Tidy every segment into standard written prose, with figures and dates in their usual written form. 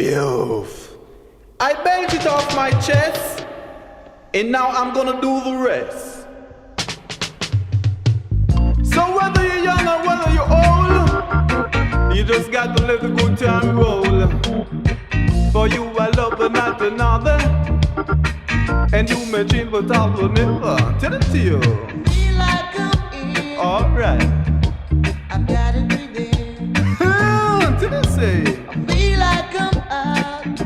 Bilf. I bent it off my chest, and now I'm gonna do the rest. So whether you're young or whether you're old, you just got to let the good time roll. For you I love but not another, and you may change but I will never tell it to you. Feel like I'm in. Alright. I've got it within. Till I say I feel like I'm out.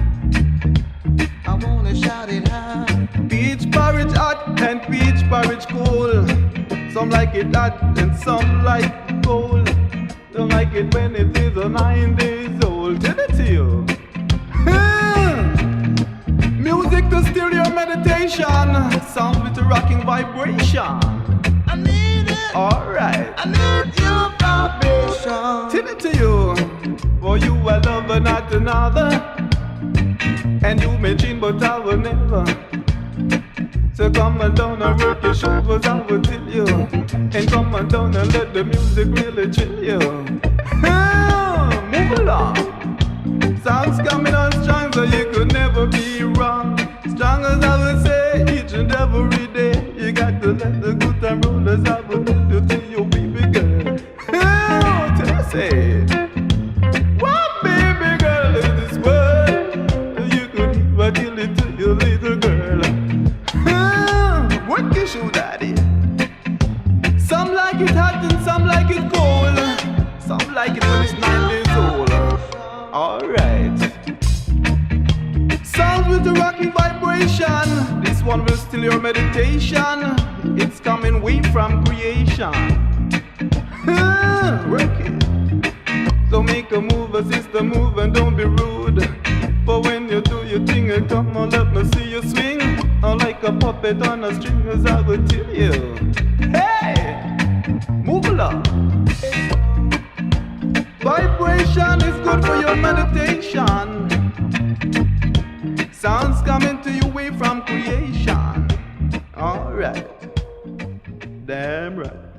I wanna shout it high. peach porridge hot and peach porridge cold. Some like it hot and some like it cold. Don't like it when it is 9 days old. Tell it to you. Music to still your meditation. Sound with a rocking vibration. I need it. Alright. I need your vibration. Tell it to you. For you I love but not another, and you may change but I will never. So come on down and work your shoulders, I will tell you. And come on down and let the music really chill you. Move along. Sounds coming on strong so you could never be wrong. Strong as I would say each and every day. You got to let the good time roll as I would tell you to your baby girl. Till I say what baby girl is this world? You could never tell it to your little girl. What you show daddy? Some like it hot and some like it cold. Some like it when it's 9 days old. Alright. Sounds with a rocking vibration. This one will still your meditation. It's coming way from creation. Work it. So make a move, assist the move, and don't be rude. But when you do your thing, and come on, let me see you swing. Like a puppet on a string, as I will tell you. Hey, move along. Vibration is good for your meditation. Sounds coming to you way from creation. Alright, damn right.